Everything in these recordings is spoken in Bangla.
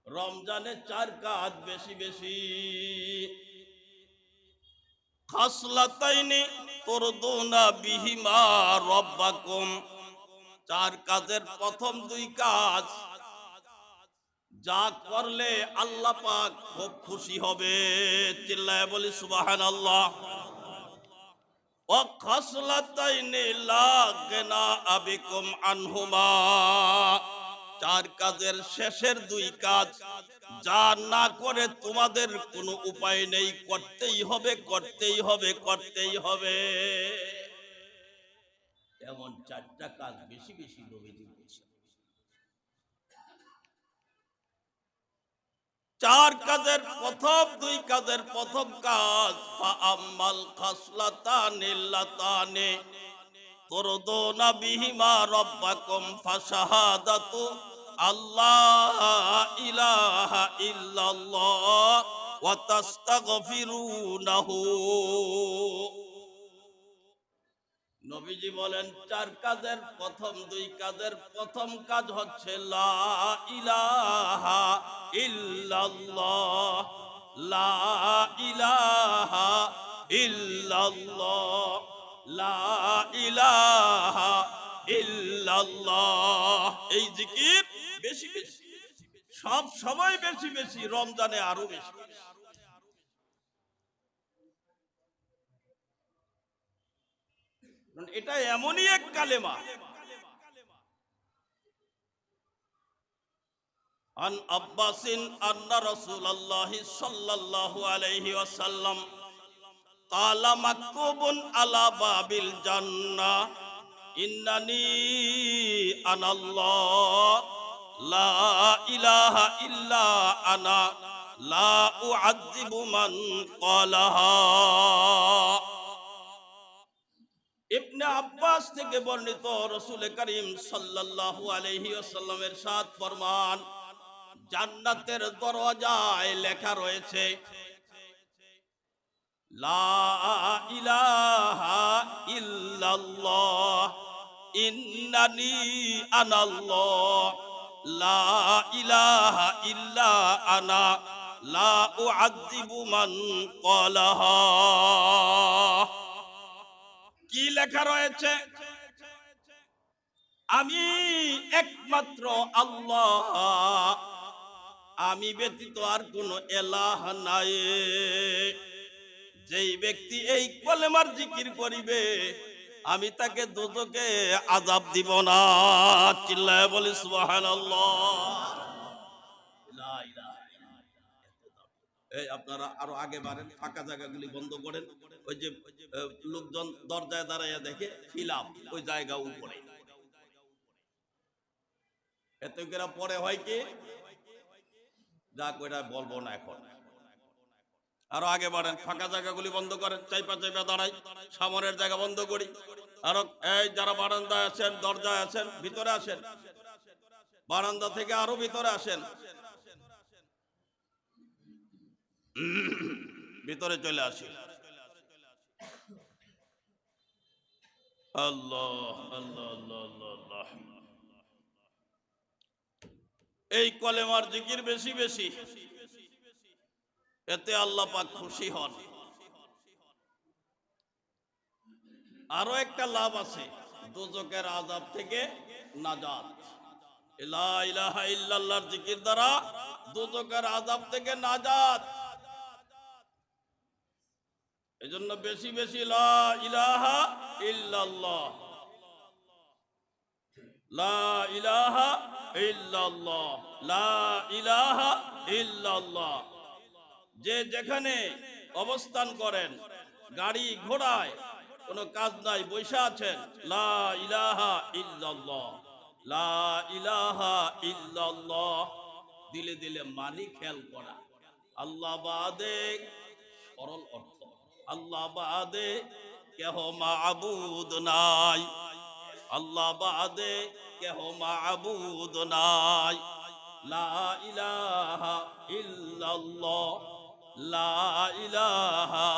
রমজানে 4 কাজ বেশি বেশি। খাসলাতাইনি তুরদুনা বিহিমা রব্বাকুম, 4 কাজের প্রথম 2 কাজ যা করলে আল্লাহ পাক খুব খুশি হবে। চিল্লায় বলি সুবহানাল্লাহ। ওয়া খাসলাতাইনি লা গিনা আবিকুম আনহুমা, 4 কাজের শেষের 2 কাজ যা না করে তোমাদের কোনো উপায় নেই, করতেই হবে করতেই হবে করতেই হবে। এমন 4টা কাজ বেশি বেশি নবীজি বলেছেন। 4 কাজের প্রথম 2 কাজের প্রথম কাজ ফাআম্মাল খাসলাতানিল্লাতানি তুরদুনা বিহিমা রব্বাকুম ফাশাহাদাতু আল্লাহ ইলাহা ইল্লাল্লাহ ওয়া তাস্তাগফিরুনাহু। নবীজি বলেন 4 কাজের প্রথম 2 কাজের প্রথম কাজ হচ্ছে লা ইলাহা ইল্লাল্লাহ, লা ইলাহা ইল্লাল্লাহ, লা ইলাহা ইল্লাল্লাহ। এই জিকির বেশি বেশি, সব সময় বেশি বেশি, রমজানে আরো বেশি। এটা এমনই এক কালেমা। আন আব্বাসিন আন্না রাসূলুল্লাহ সাল্লাল্লাহু আলাইহি ওয়াসাল্লাম ক্বালা মাকতুবুন আলা বাবিল জান্নাহ ইন্নানি আনাল্লাহ লা ইলাহা ইল্লা আনা লা উআযযিবু মান ক্বালাহা। ইবনে আব্বাস থেকে বর্ণিত, রাসূল করিম সাল্লাল্লাহু আলাইহি ওয়াসাল্লামের ইরশাদ ফরমান, জান্নাতের দরওয়াজায় লেখা রয়েছে লা ইলাহা ইল্লাল্লাহ ইন্নানি আনাল্লাহ লা ইলাহা ইল্লা আনা লা উআযযিবু মান ক্বালাহা। কি লেখা রয়েছে? আমি একমাত্র আল্লাহ, আমি ব্যতীত আর কোন এলাহ নাই। যেই ব্যক্তি এই কলেমার জিকির করিবে আমি তাকে দোজখে আযাব দিব না। চিল্লায়ে বলি সুবহানাল্লাহ। লা ইলাহা ইল্লাল্লাহ। এই আপনারা আরো আগে বাড়েন, ফাঁকা জায়গাগুলি বন্ধ করেন। ওই যে লোকজন দরজায় দাঁড়াইয়া দেখে ফিলাপ, ওই জায়গা উপরে এত করে পরে হয় কি, যা কইরা বলবো না এখন। আরো আগে বাড়েন, ফাঁকা জায়গাগুলি বন্ধ করেন, চাইপা চাইপা দাঁড়াই, সামনের জায়গা বন্ধ করি। আরো এই যারা বারান্দায় আছেন, দরজায় আছেন, ভিতরে আসেন, বারান্দা থেকে আরো ভিতরে আসেন, ভিতরে চলে আসি। আল্লাহ আল্লাহ আল্লাহ আল্লাহ। এই কলেমার জিকির বেশি বেশি, এতে আল্লাহ পাক খুশি হন। আরো একটা লাভ আছে, দোজখের আযাব থেকে নাজাত। লা ইলাহা ইল্লাল্লাহর জিকির দ্বারা দোজখের আযাব থেকে নাজাত। এজন্য বেশি বেশি লা ইলাহা ইল্লাল্লাহ, লা ইলাহা ইল্লাল্লাহ, লা ইলাহা ইল্লাল্লাহ। যে যেখানে অবস্থান করেন, গাড়ি ঘোড়ায় কোনো কাজ নাই, বসে আছেন, লা ইলাহা ইল্লাল্লাহ, লা ইলাহা ইল্লাল্লাহ দিলে দিলে মানি খেয়াল করা। আল্লাহ বাদে, সরল অর্থ, আল্লাহ বাদে কেহ মাবুদ নাই, আল্লাহ বাদে কেহ মাবুদ নাই। লা ইলাহা ইল্লাল্লাহ, লা ইলাহা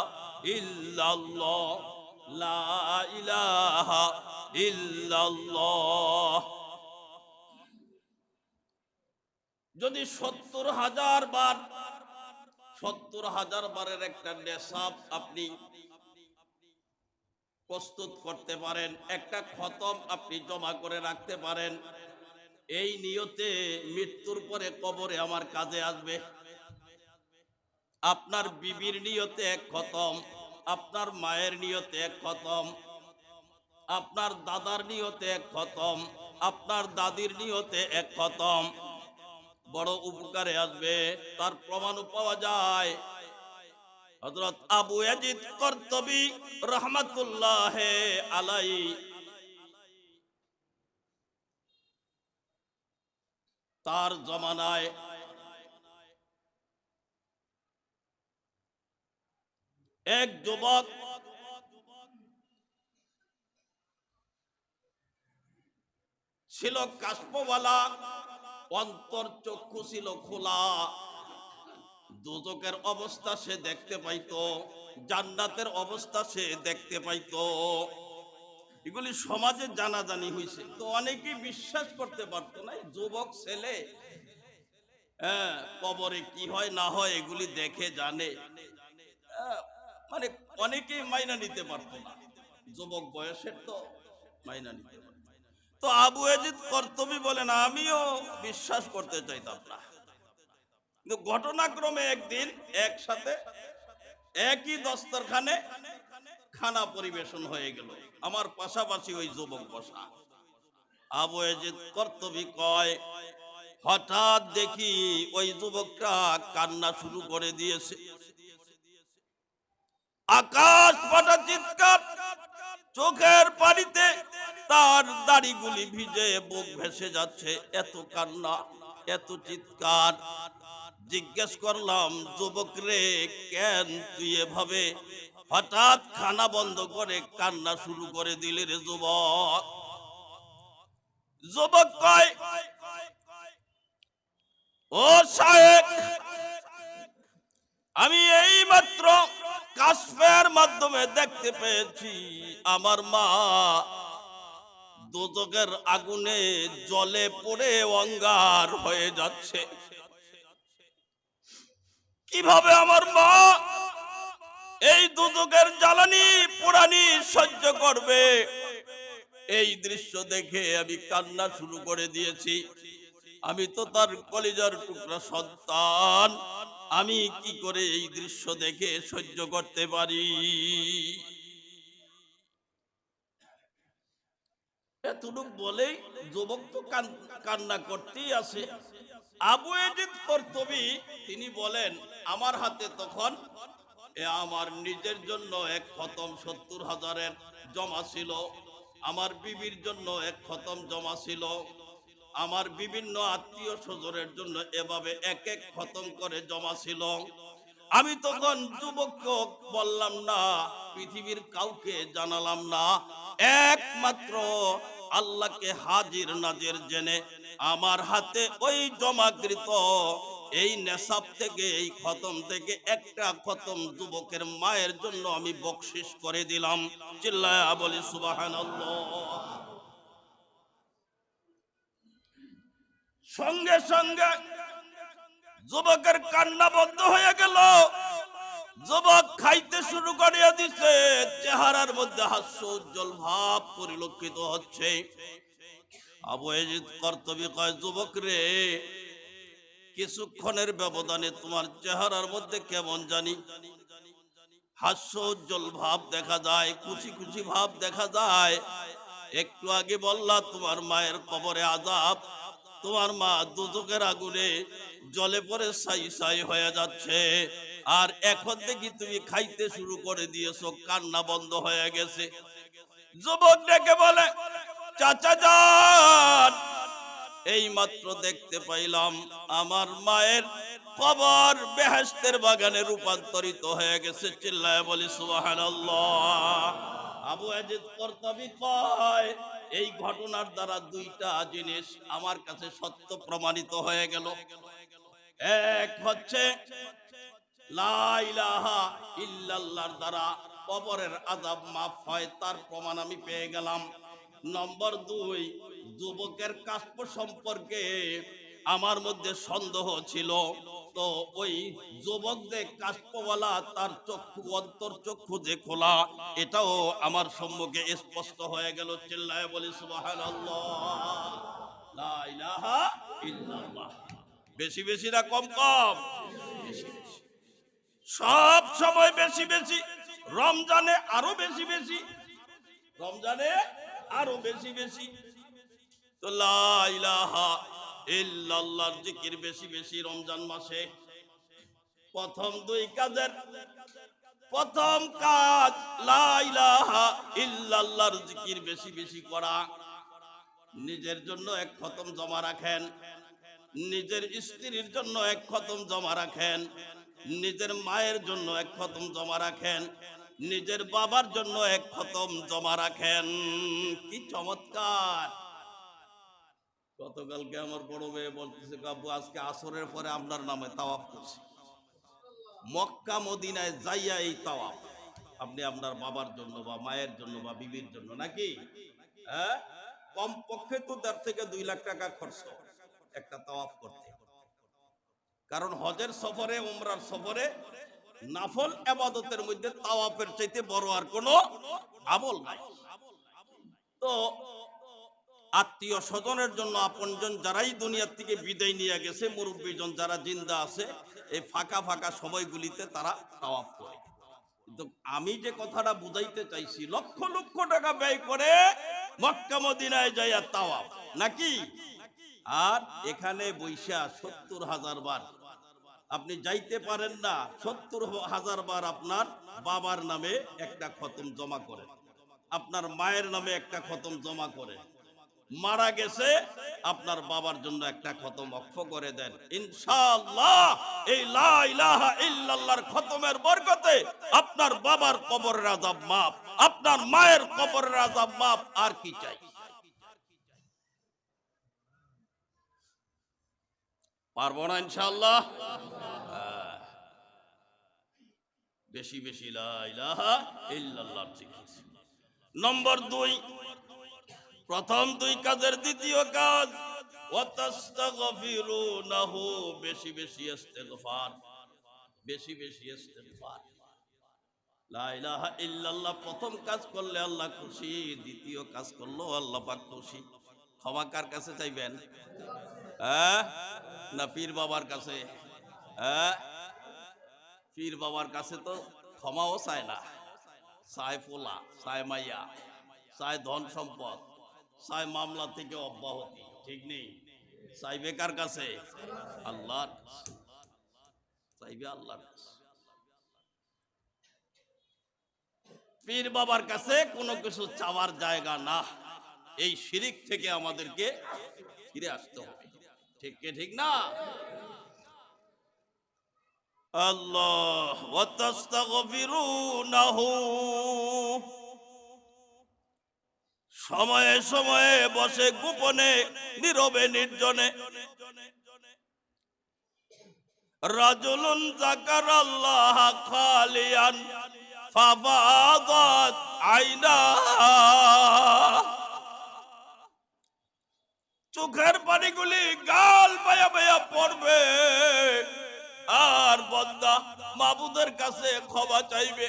ইল্লাল্লাহ, লা ইলাহা ইল্লাল্লাহ। যদি 70,000 বার 70,000 বারের একটা নেশাব আপনি প্রস্তুত করতে পারেন, একটা খতম আপনি জমা করে রাখতে পারেন, এই নিয়তে মৃত্যুর পরে কবরে আমার কাজে আসবে। আপনার বিবির নিয়তে এক খতম, আপনার মায়ের নিয়তে এক খতম, আপনার দাদার নিয়তে এক খতম, আপনার দাদির নিয়তে এক খতম, বড় উপকারে আসবে। তার প্রমাণও পাওয়া যায়। হযরত আবু ইয়াজিদ কর্তবী রাহমাতুল্লাহ আলাইহি তার জমানায় এক যুবক ছিল, কাশপওয়ালা, অন্তর চক্ষু ছিল খোলা। দোজখের অবস্থা সে দেখতে পাইতো, জান্নাতের অবস্থা সে দেখতে পাইতো। এগুলি সমাজে জানাজানি হয়েছে, তো অনেকেই বিশ্বাস করতে পারতো না। যুবক ছেলে, হ্যাঁ, কবরে কি হয় না হয় এগুলি দেখে জানে, মানে অনেকেই মাইনা নিতে পারতো না, যুবক বয়সের তো মাইনা নিতে পারতো। তো আবু ইয়াজিদ কর্তবী বলেন, আমিও বিশ্বাস করতে চাইতাম না, কিন্তু ঘটনাক্রমে একদিন একসাথে একই দস্তরখানে খানা পরিবেশন হয়ে গেল, আমার পাশাপাশি ওই যুবক বসা। আবু ইয়াজিদ কর্তবী কয়, হঠাৎ দেখি ওই যুবকটা কান্না শুরু করে দিয়েছে। আকাশ ফাটা চিৎকার, চোখের পানিতে তার দাড়িগুলি ভিজে বুক ভেসে যাচ্ছে, এত কান্না, এত চিৎকার। জিজ্ঞেস করলাম, যুবক রে, কেন তুই এভাবে হঠাৎ খানা বন্ধ করে কান্না শুরু করে দিলি রে যুবক? যুবক কয়, ও শায়েখ, আমি এই মাত্র কাশফের মাধ্যমে দেখতে পেয়েছি আমার মা দোজখের আগুনে জ্বলে পড়ে অঙ্গার হয়ে যাচ্ছে। কিভাবে আমার মা এই দোজখের জ্বালানি পোড়ানি সহ্য করবে? এই দৃশ্য দেখে আমি কান্না শুরু করে দিয়েছি। আমি তো তার কলিজার টুকরা সন্তান, আমি কি করে এই দৃশ্য দেখে সহ্য করতে পারি? এতটুকু বলেই যুবক তো কান্না করতেই আছে। আবু ইয়াজিদ কর্তবী তিনি বলেন, আমার হাতে তখন আমার নিজের জন্য এক খতম 70,000-এর জমা ছিল, আমার বিবির জন্য এক খতম জমা ছিল, আমার বিভিন্ন আত্মীয় স্বজনের জন্য এভাবে এক এক খতম করে জমা ছিল। আমি তখন যুবককে বললাম না, পৃথিবীর কাউকে জানালাম না, একমাত্র আল্লাহকে হাজির নাজির জেনে আমার হাতে ওই জমাকৃত এই নেশাব থেকে, এই খতম থেকে একটা খতম যুবকের মায়ের জন্য আমি বকশিশ করে দিলাম। চিল্লায়া বলি সুবহানাল্লাহ। সঙ্গে সঙ্গে যুবকের কান্না বন্ধ হয়ে গেল। যুবক খাইতে শুরু করিয়া দিছে, চেহারার মধ্যে হাস্য উজ্জ্বল ভাব পরিলক্ষিত হচ্ছে। আবু ইয়াজিদ কর্তবী কয়, যুবক রে, কিছুক্ষণের ব্যবধানে তোমার চেহারার মধ্যে কেমন জানি হাস্য উজ্জ্বল ভাব দেখা যায়, খুশি খুশি ভাব দেখা যায়। একটু আগে বললা তোমার মায়ের কবরে আযাব, তোমার মা দোজখের আগুনে জ্বলে পড়ে ছাই ছাই হয়ে যাচ্ছে, আর এখন দেখি তুমি খাইতে শুরু করে দিয়েছো, কান্না বন্ধ হয়ে গেছে। যুবক ডেকে বলে, চাচা যান, এই মাত্র দেখতে পাইলাম আমার মায়ের কবর বেহেশতের বাগানে রূপান্তরিত হয়ে গেছে। চিল্লায় বলি সুবহানাল্লাহ। আবু ইয়াজিদ কর্তবী কয়, এই ঘটনার দ্বারা দুইটা জিনিস আমার কাছে সত্য প্রমাণিত হয়ে গেল। এক হচ্ছে লা ইলাহা ইল্লাল্লাহর দ্বারা কবরের আযাব মাফ হয়, তার প্রমাণ আমি পেয়ে গেলাম। নম্বর দুই, যুবকের কাশফ সম্পর্কে আমার মধ্যে সন্দেহ ছিল, তো ওই যুবকদের কাশপওয়ালা তার চক্ষু, অন্তর চক্ষু যে খোলা, এটাও আমার সম্মুখে স্পষ্ট হয়ে গেল। চিল্লায় বলি সুবহানাল্লাহ, লা ইলাহা ইল্লাল্লাহ। বেশি বেশি না কম কম? বেশি বেশি, সব সময় বেশি বেশি, রমজানে আরো বেশি বেশি, রমজানে আরো বেশি বেশি। তো লা ইলাহা ইল্লাল্লাহর জিকির বেশি বেশি রমজান মাসে। প্রথম দুই কাজের প্রথম কাজ লা ইলাহা ইল্লাল্লাহর জিকির বেশি বেশি করা। নিজের জন্য এক খতম জমা রাখেন, নিজের স্ত্রীর জন্য এক খতম জমা রাখেন, নিজের মায়ের জন্য এক খতম জমা রাখেন, নিজের বাবার জন্য এক খতম জমা রাখেন। কি চমৎকার! গতকালকে আমার বড় মেয়ে বলতেছে, আব্বু আজকে আসরের পরে আপনার নামে তাওয়াফ করছি। মক্কা মদিনায় যাইয়া এই তাওয়াফ, আপনি আপনার বাবার জন্য বা মায়ের জন্য বা বিবির জন্য, নাকি? হ্যাঁ, কমপক্ষে তো 1.5 থেকে 2 লাখ টাকা খরচ একটা তাওয়াফ করতে। কারণ হজের সফরে, উমরার সফরে নাফল ইবাদতের মধ্যে তাওয়াফের চাইতে বড় আর কোনো আমল নাই। তো আত্মীয় স্বজনের জন্য, আপনজন যারাই দুনিয়ার থেকে বিদায় নিয়ে গেছে, মুরব্বীজন যারা জিন্দা আছে, এই ফাঁকা ফাঁকা সময়গুলিতে তারা তাওয়াফ করে। কিন্তু আমি যে কথাটা বুঝাইতে চাইছি, লক্ষ লক্ষ টাকা ব্যয় করে মক্কা মদিনায় যাইয়া তাওয়াফ, নাকি? আর এখানে বৈশা 70,000 বার আপনি যাইতে পারেন না, 70,000 বার আপনার বাবার নামে একটা খতম জমা করে, আপনার মায়ের নামে একটা খতম জমা করে, মারা গেছে আপনার বাবার জন্য একটা খতম ওয়াকফ করে দেন। ইনশাআল্লাহ এই লা ইলাহা ইল্লাল্লাহর খতমের বরকতে আপনার বাবার কবরের আযাব মাফ, আপনার মায়ের কবরের আযাব মাফ। আর কি চাই? পারবো না ইনশাআল্লাহ? বেশি বেশি লা ইলাহা ইল্লাল্লাহর জিকির। নম্বর 2, প্রথম 2 কাজের দ্বিতীয় কাজ ওয়াতাস্তাগফিরুনাহু, বেশি বেশি ইস্তেগফার, বেশি বেশি ইস্তেগফার। লা ইলাহা ইল্লাল্লাহ প্রথম কাজ করলে আল্লাহ খুশি, দ্বিতীয় কাজ করলেও আল্লাহ পাক খুশি। ক্ষমা কার কাছে চাইবেন? হ্যাঁ, না পীর বাবার কাছে? হ্যাঁ, পীর বাবার কাছে তো ক্ষমাও চায় না, চায় পোলা, চায় মাইয়া, চায় ধন সম্পদ, চায় মামলা থেকে অব্যাহতি, ঠিক নেই? চাইবে কার কাছে? আল্লাহর কাছে, চাইবে আল্লাহর কাছে। পীর বাবার কাছে কোনো কিছু চাওয়ার জায়গা না। এই শিরিক থেকে আমাদেরকে ফিরে আসতে হবে, ঠিক কি ঠিক না? আল্লাহ ওয়াতাস্তাগফিরুনাহু, সময়ে সময়ে বসে গোপনে, নীরবে, নির্জনে। রাজুলুন যাকারাল্লাহ খালিয়ান ফাফাদাত আইনা, চোখের পানিগুলি গাল বায়া বায়া পড়বে, আর বান্দা মাবুদের কাছে ক্ষমা চাইবে।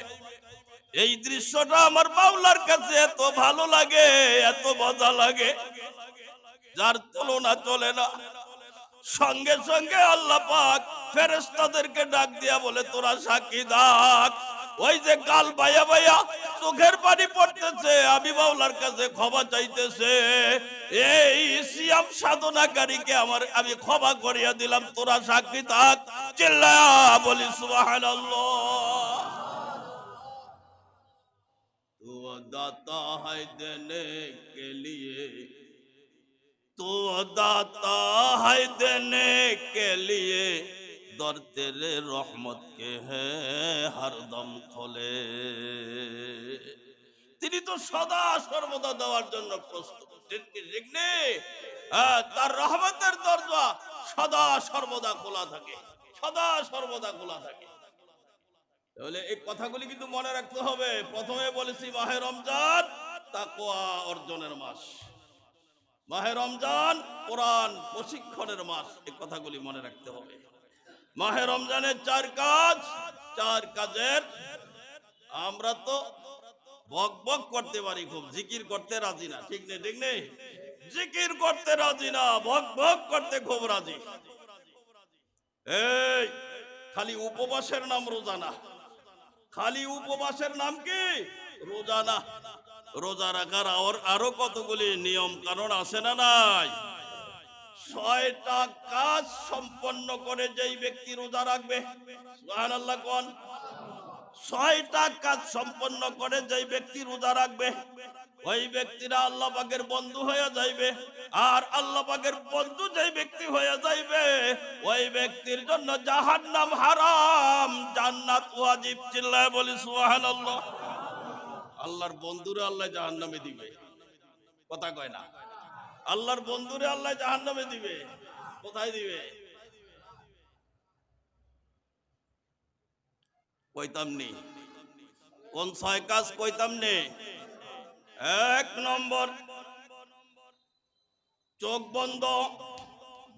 এই দৃশ্যটা আমার মাওলার কাছে এত ভালো লাগে, এত মজা লাগে, যার তুলনা চলে না। সঙ্গে সঙ্গে আল্লাহ পাক ফেরেশতাদেরকে ডাক দিয়া বলে, তোরা সাক্ষী থাক, ওই যে গাল বায়া বায়া চোখের পানি পড়তেছে, আমি মাওলার কাছে ক্ষমা চাইতেছে, এই সিয়াম সাধনাকারীকে আমি ক্ষমা করিয়া দিলাম, তোরা সাক্ষী থাক। চিল্লায়া বলি সুবহানাল্লাহ। तो दाता है देने के लिए, तो दाता है देने के लिए, दर तेरे रहमत के हैं हरदम खोले। তিনি তো সদা সর্বদা দেওয়ার জন্য প্রস্তুত, ঠিক নেই? তার রহমতের দরজা সদা সর্বদা খোলা থাকে, সদা সর্বদা খোলা থাকে। তাহলে এই কথাগুলি কিন্তু মনে রাখতে হবে। প্রথমে বলেছি মাহে রমজান তাকওয়া অর্জনের মাস, মাহে রমজান কোরআন প্রশিক্ষণের মাস, এই কথাগুলি মনে রাখতে হবে। মাহে রমজানের চার কাজের আমরা তো বক বক করতে পারি, খুব জিকির করতে রাজি না, ঠিক নেই? ঠিক নেই? জিকির করতে রাজি না, বক বক করতে খুব রাজি। এই খালি উপবাসের নাম রোজা না, খালি উপবাসের নাম কি রোজা না। রোজা রাখার আরো কতগুলি নিয়ম কানুন আছে না নাই? 6টা কাজ সম্পন্ন করে যেই ব্যক্তি রোজা রাখবে, সুবহানাল্লাহ কোন, 6টা কাজ সম্পন্ন করে যেই ব্যক্তি রোজা রাখবে, ওই ব্যক্তিরা আল্লাহ পাকের বন্ধু হয়ে যাইবে। আর আল্লাহ পাকের বন্ধু যেই ব্যক্তি হয়ে যাইবে, ওই ব্যক্তির জন্য জাহান্নাম হারাম, জান্নাত ওয়াজিব। চিল্লায় বলি সুবহানাল্লাহ। আল্লাহর বন্ধুরে আল্লাহ জাহান্নামে দিবে, কথা কয় না? আল্লাহর বন্ধুরে আল্লাহ জাহান্নামে দিবে। কোথায় দিবে? কইতাম নি কোন 6 কাজ কইতাম নে। 1 নম্বর চোখ বন্ধ,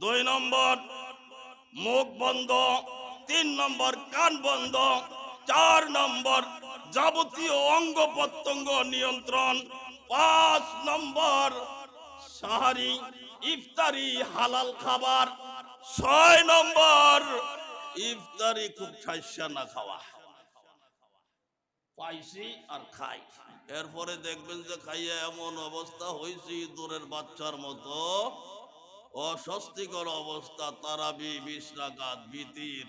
2 নম্বর মুখ বন্ধ, 3 নম্বর কান বন্ধ, 4 নম্বর যাবতীয় অঙ্গ প্রত্যঙ্গ নিয়ন্ত্রণ, 5 নম্বর সাহারি ইফতারি হালাল খাবার, 6 নম্বর ইফতারি খুব ঠাইসা না খাওয়া, পাইছি আর খাই। এরপরে দেখবেন যে খাইয়া এমন অবস্থা হয়েছে দূরের বাচ্চার মতো, অস্বস্তিকর অবস্থা। তারাবি 20 রাকাত, বিতির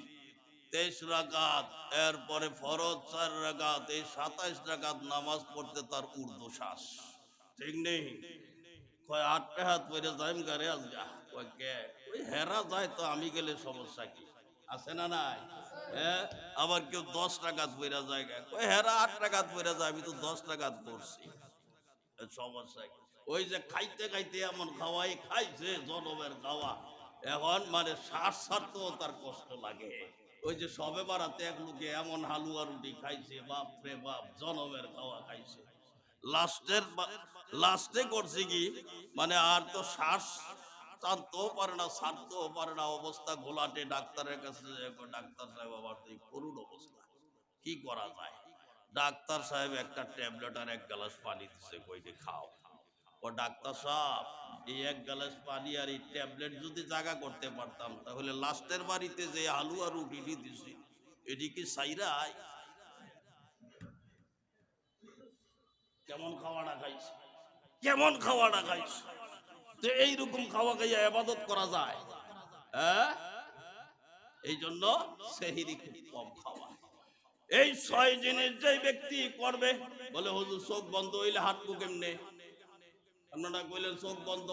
23 রাকাত, এরপরে ফরজ 4 রাকাত, এই 27 রাকাত নামাজ পড়তে তার উর্দু শ্বাস, ঠিক নেই? কয় 8 হাত পরে যাইম গারে আজগা, কয় কে? ওই হেরা যায় তো, আমি গেলে সমস্যা কি আছে না নাই? হ্যাঁ, আবার কেউ 10 রাকাত পড়া যায়, কয় হেরা 8 রাকাত পড়া যায়, আমি তো 10 রাকাত পড়ছি, সমস্যা কি? ওই যে খাইতে খাইতে এমন খাওয়াই খাইছে, জনমের খাওয়া, এখন মানে শ্বাস ছাড়তেও তার কষ্ট লাগে। ওই যে সবে বারাতে এক লোকে এমন হালুয়া রুটি খাইছে, বাপ রে বাপ, জনমের খাওয়া খাইছে। লাস্টে করছে কি, মানে আর তো শ্বাস টানতেও পারে না, ছাড়তেও পারে না, অবস্থা ঘোলাটে। ডাক্তারের কাছে ডাক্তার সাহেব, আবার এই করুণ অবস্থা, কি করা যায়? ডাক্তার সাহেব একটা ট্যাবলেট আর 1 গ্লাস পানি দিচ্ছে, কইতে খাও। ও ডাক্তার সাহেব, এই 1 গ্লাস পানি আর এই ট্যাবলেট যদি জায়গা করতে পারতাম, তাহলে লাস্টের বাড়িতে যে আলু আর রুটি দিছি, এটি কি সাইরাই? কেমন খাওয়াটা খাইছে, কেমন খাওয়াটা খাইছে? তো এইরকম খাওয়া খাইয়া ইবাদত করা যায়? হ্যাঁ, এই জন্য সেহরি খুব কম খাওয়া। এই 6 জিনিস যেই ব্যক্তি করবে, বলে হুজুর চোখ বন্ধ হইলে হাঁটবো কেমনে? আপনারা কইলেন চোখ বন্ধ,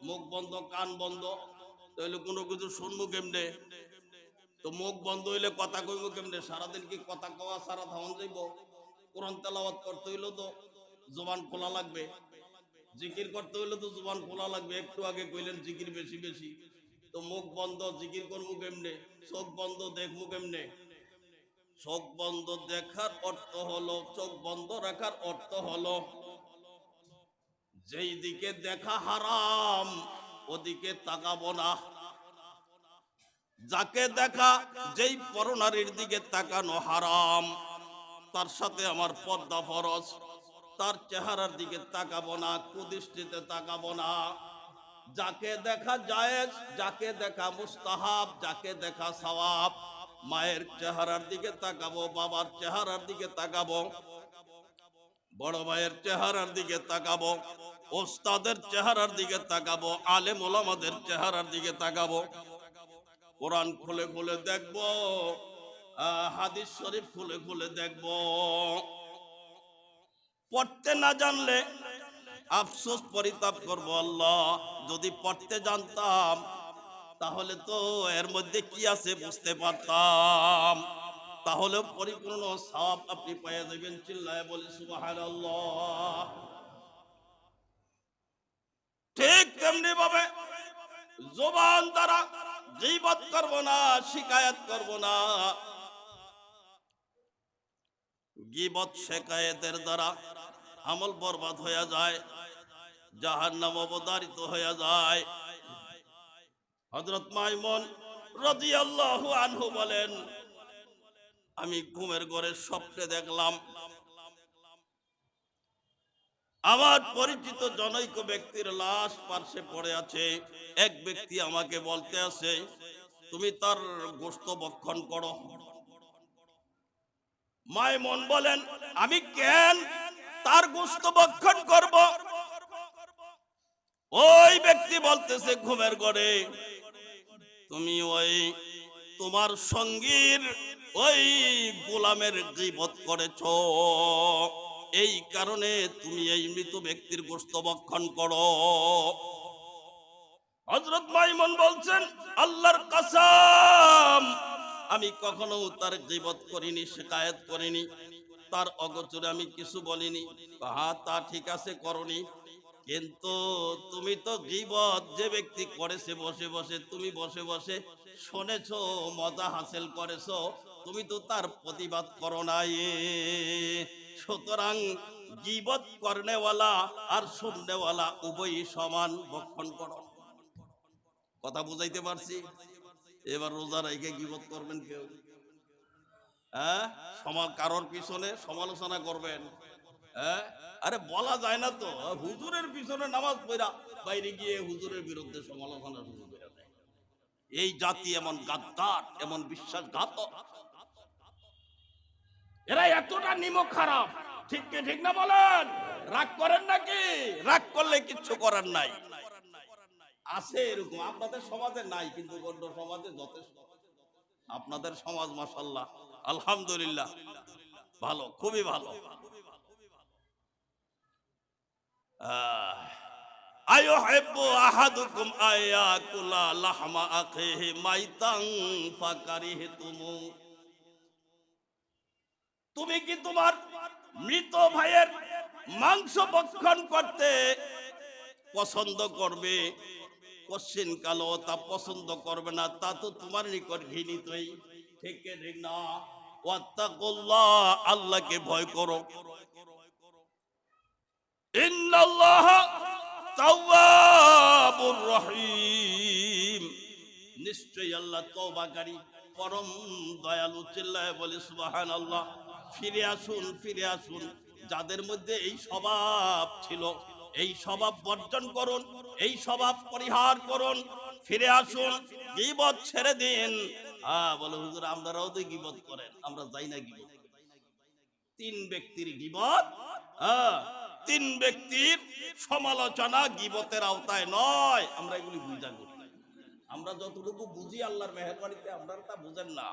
মুখ বন্ধ, কান বন্ধ, তাহলে কোনো কিছু শুনবো কেমনে? তো মুখ বন্ধ হইলে কথা কইব কেমনে? সারাদিন কি কথা কওয়া সারা ধাওয়ান যাইব? কোরআন তেলাওয়াত করতে হইলে তো জবান খোলা লাগবে, জিকির করতে হইলে তো জবান খোলা লাগবে। একটু আগে কইলেন জিকির বেশি বেশি, তো মুখ বন্ধ, জিকির করবো কেমনে? চোখ বন্ধ, দেখবো কেমনে? চোখ বন্ধ দেখার অর্থ হলো, চোখ বন্ধ রাখার অর্থ হলো, যেই দিকে দেখা হারাম ওদিকে তাকাবো না। যাকে দেখা, যেই পরনারীর দিকে তাকানো হারাম, তার সাথে আমার পর্দা ফরজ। তার চেহারার দিকে তাকাবো না, কুদৃষ্টিতে তাকাবো না। যাকে দেখা জায়েজ, যাকে দেখা মুস্তাহাব, যাকে দেখা সওয়াব। মায়ের চেহারার দিকে তাকাবো, বাবার চেহারার দিকে তাকাবো, বড় ভাইয়ের চেহারার দিকে তাকাবো, ওস্তাদের চেহারার দিকে তাকাবো, আলেম ওলামাদের চেহারার দিকে তাকাবো। কোরআন খুলে খুলে দেখবো, হাদিস শরীফ খুলে খুলে দেখবো। পড়তে না জানলে আফসোস, পরিতাপ করবো, আল্লাহ যদি পড়তে জানতাম তাহলে তো এর মধ্যে কি আছে বুঝতে পারতাম, তাহলে পরিপূর্ণ সওয়াব আপনি পেয়ে যাবেন। চিল্লায় বলি সুবহানাল্লাহ। ঠিক তেমনি ভাবে জবান দ্বারা গীবত করব না, শিকায়াত করব না। গীবত শিকায়াতের দ্বারা আমল বরবাদ হয়ে যায়। জাহান্নাম অবধারিত হয়ে যায়। হযরত মাইমুন রাদিয়াল্লাহু আনহু বলেন, আমি ঘুমের ঘরে স্বপ্নে দেখলাম আমার পরিচিত জনৈক ব্যক্তির লাশ পার্শ্বে পড়ে আছে। এক ব্যক্তি আমাকে বলতে আছে, তুমি তার গোশত ভক্ষণ করো। মাইমুন বলেন, আমি কেন তার গোশত ভক্ষণ করব? ওই ব্যক্তি বলতেছে ঘুমের ঘরে, তুমি ওই তোমার সঙ্গীর ওই গোলামের গীবত করেছো, এই কারণে তুমি এই মৃত ব্যক্তির গোশত ভক্ষণ করো। হযরত মাইমুন বলছেন, আল্লাহর কসম, আমি কখনো তার গীবত করিনি, শিকায়েত করিনি, তার অগোচরে আমি কিছু বলিনি। হ্যাঁ, তা ঠিক আছে, করনি, কিন্তু তুমি তো গীবত যে ব্যক্তি করেছে বসে বসে, তুমি বসে বসে শুনেছো, মজা হাসিল করেছো, তুমি তো তার প্রতিবাদ করো নাই। সুতরাং গীবত করনেওয়ালা আর শুননেওয়ালা উভয়ই সমান, ভক্ষণ করো। কথা বুঝাইতে পারছি? এবার রোজা রেখে গীবত করবেন কেউ? হ্যাঁ, কারোর পিছনে সমালোচনা করবেন? হ্যাঁ, আরে বলা যায় না তো, হুজুরের পিছনে নামাজ পড়া বাইরে গিয়ে হুজুরের বিরুদ্ধে সমালোচনা শুরু করে দেয়। এই জাতি এমন গাদ্দার, এমন বিশ্বাসঘাতক, এরা এতটা নিমক খারাপ। ঠিক কি ঠিক না বলেন? রাগ করেন নাকি? রাগ করলে কিচ্ছু করার নাই। আছে এরকম, আপনাদের সমাজে নাই, কিন্তু অন্য সমাজে যথেষ্ট। আপনাদের সমাজ মাশাআল্লাহ, আলহামদুলিল্লাহ, ভালো, খুবই ভালো। আয়ুহিব্বু আহাদুকুম আয়াকুলা লাহমা আখিহি মাইতান ফাকারিহতুমু। তুমি কি তোমার মৃত ভাইয়ের মাংস ভক্ষণ করতে পছন্দ করবে? কোশ্চিন কালো তা পছন্দ করবে না, তা তো তোমার নিকট ঘৃণিতই। ঠিক কি ঠিক না? ওয়াত্তাকুল্লাহ, আল্লাহকে ভয় করো। ইন্নাল্লাহা তাওয়াবুর রহিম, নিশ্চয়ই আল্লাহ তওবাকারী, পরম দয়ালু। চিল্লায় বলে সুবহানাল্লাহ। ফিরে আসুন, ফিরে আসুন। যাদের মধ্যে এই স্বভাব ছিল, এই স্বভাব বর্জন করুন, এই স্বভাব পরিহার করুন, ফিরে আসুন, গীবত ছেড়ে দিন। বলে হুজুর আপনারাও তো গীবত করেন, আমরা যাই না গীবত। তিন ব্যক্তির গীবত, তিন ব্যক্তির সমালোচনা গীবতের আওতায় নয়। আমরা এগুলি বুঝা করি, আমরা যতটুকু বুঝি আল্লাহর মেহেরবানিতে, আপনারা তা বুঝেন না।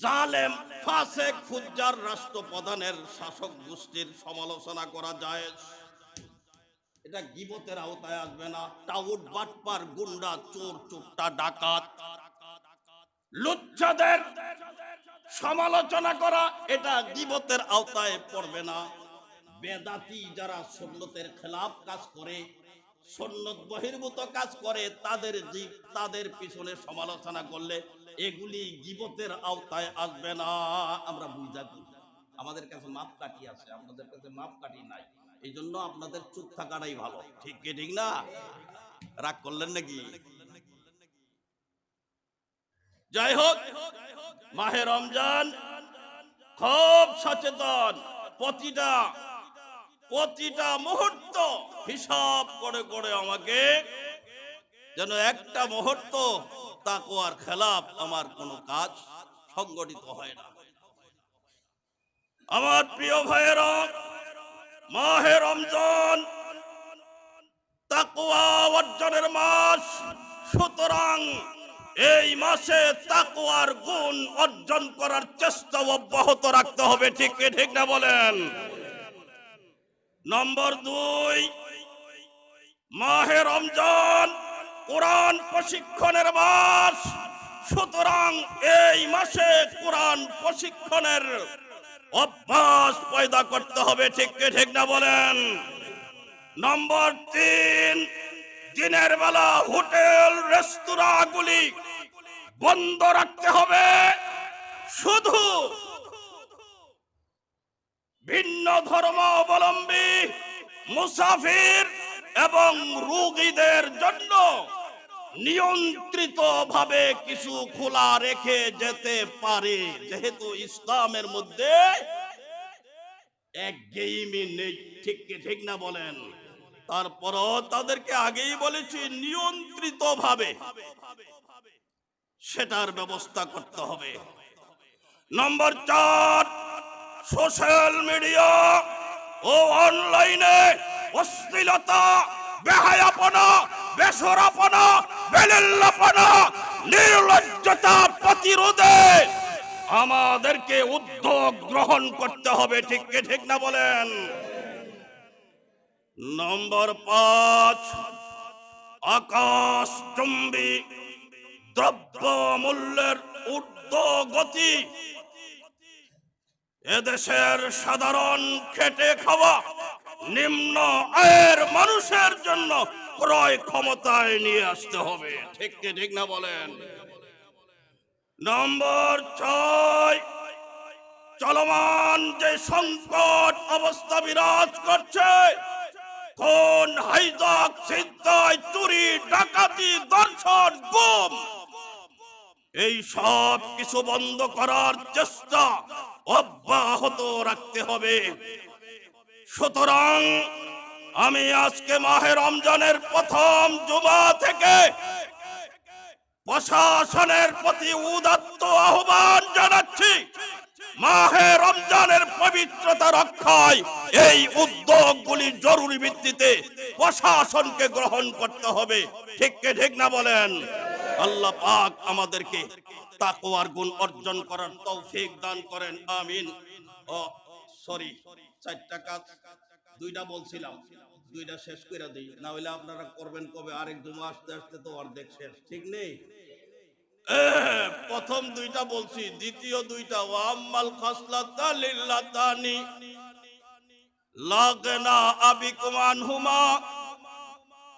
জালেম, ফাসেক, ফুজ্জার রাষ্ট্রপ্রধানের শাসক গোষ্ঠীর সমালোচনা করা যায়, এটা গীবতের আওতায় আসবে না। টাউট, বাটপার, গুন্ডা, চোর, চোট্টা, ডাকাত, লুচ্চাদের সমালোচনা করা, এটা গীবতের আওতায় পড়বে না। বেদাতি যারা সুন্নতের খেলাফ কাজ করে, সুন্নত বহির্ভূত কাজ করে, তাদের পিছনে সমালোচনা করলে এগুলি গীবতের আওতায় আসবে না। আমরা বুঝা করি, আমাদের কাছে মাপকাঠি আছে, আপনাদের কাছে মাপকাঠি নাই। এই জন্য আপনাদের চুপ থাকাটাই ভালো। ঠিক কি ঠিক না? রাগ করলেন নাকি? যাই হোক, মাহে রমজান খুব সচেতন, প্রতিটা মুহূর্ত হিসাব করে করে আমাকে, যেন একটা মুহূর্ত তাকওয়ার খেলাফ আমার কোনো কাজ সংগঠিত হয় না। আমার প্রিয় ভাইয়েরা, মাহে রমজান তাকওয়া অর্জনের মাস, সুতরাং এই মাসে তাকওয়ার গুণ অর্জন করার চেষ্টা অব্যাহত রাখতে হবে। ঠিক কি ঠিক না বলেন? নম্বর 2, মাহে রমজান কোরআন প্রশিক্ষণের মাস, সুতরাং এই মাসে কোরআন প্রশিক্ষণের অভ্যাস পয়দা করতে হবে। ঠিক কি ঠিক না বলেন? নম্বর 3, দিনের বেলা হোটেল রেস্তোরাঁগুলি বন্ধ রাখতে হবে। শুধু ভিন্ন ধর্মাবলম্বী মুসাফির এবং রোগীদের জন্য নিয়ন্ত্রিত ভাবে কিছু খোলা রেখে যেতে পারে, যেহেতু ইসলামের মধ্যে একঘেয়েমি নেই। ঠিক না বলেন? তারপরও তাদেরকে আগেই বলেছি নিয়ন্ত্রিত ভাবে সেটার ব্যবস্থা করতে হবে। নম্বর 4, সোশ্যাল মিডিয়া ও অনলাইনে অশ্লীলতা, বেহায়াপনা, বেসরাপনা, বেলিল্লাপনা, নির্লজ্জতা প্রতিরোধে আমাদেরকে উদ্যোগ গ্রহণ করতে হবে। ঠিক না বলেন? নম্বর 5, আকাশচুম্বী দ্রব্য মূল্যের ঊর্ধ্বগতি এদেশের সাধারণ খেটে খাওয়া নিম্ন আয়ের মানুষের জন্য ক্রয় ক্ষমতায় নিয়ে আসতে হবে। ঠিক না বলেন? নম্বর 6, চলমান যে সংকট অবস্থা বিরাজ করছে, খুন, হাইজ্যাক, ছিনতাই, চুরি, ডাকাতি, ধর্ষণ, গুম, এই সব কিছু বন্ধ করার চেষ্টা অব্যাহত রাখতে হবে। সুতরাং আমি আজকে মাহে রমজানের প্রথম জুমা থেকে প্রশাসনের প্রতি উদাত্ত আহ্বান জানাচ্ছি, মাহে রমজানের পবিত্রতা রক্ষায় এই উদ্যোগগুলি জরুরি ভিত্তিতে প্রশাসনকে গ্রহণ করতে হবে। ঠিক না বলেন? আল্লাহ পাক আমাদেরকে তাকওয়ার গুণ অর্জন করার তৌফিক দান করেন, আমিন। ও সরি, 4টা কাজ, 2টা বলছিলাম, 2টা শেষ করে দিই, না হইলে আপনারা করবেন কবে? আরেক জুমা আসতে আসতে তো অর্ধেক শেষ। ঠিক নেই? প্রথম 2টা বলছি, দ্বিতীয় 2টা ওয়াম্মাল খাসলাতা লিল্লাতানি লাগনা আবিকুম আনহুমা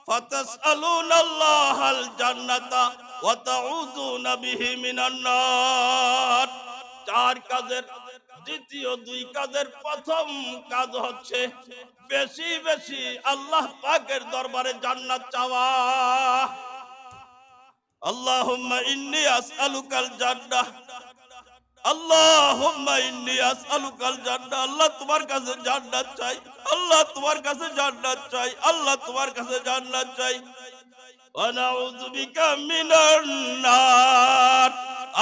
ফাতাসআলুনাল্লাহাল জান্নাতা ওয়া তাউযুনা বিহি মিনান নার। 4 কাজের দ্বিতীয় 2 কাজের প্রথম কাজ হচ্ছে বেশি বেশি আল্লাহ পাকের দরবারে জান্নাত চাওয়া। আল্লাহুম্মা ইন্নী আসআলুকাল জান্নাহ, আল্লাহুম্মা ইন্নী আসআলুকাল জান্নাহ। আল্লাহ তোমার কাছে জান্নাত চাই, আল্লাহ তোমার কাছে জান্নাত চাই, আল্লাহ তোমার কাছে জান্নাত চাই। ওয়া নাউযু বিকা মিনান নার,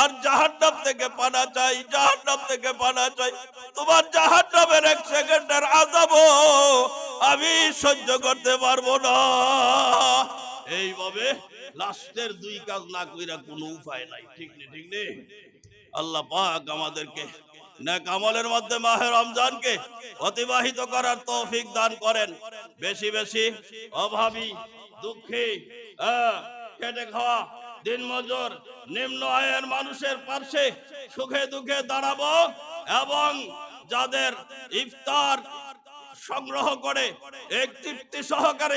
আর জাহান্নাম থেকে পানা চাই, জাহান্নাম থেকে পানা চাই। তোমার জাহান্নামের 1 সেকেন্ডের আযাবও আমি সহ্য করতে পারবো না। এইভাবে লাস্টের 2 কাজ না কইরা কোনো উপায় নাই। ঠিক নেই? আল্লাহ পাক আমাদেরকে নেক আমলের মধ্যে মাহে রমজানকে অতিবাহিত করার তৌফিক দান করেন। বেশি বেশি অভাবী, দুঃখী, খেটে খাওয়া দিনমজুর, নিম্ন আয়ের মানুষের পাশে সুখে দুঃখে দাঁড়াবো, এবং যাদের ইফতার সংগ্রহ করে এক তৃপ্তি সহকারে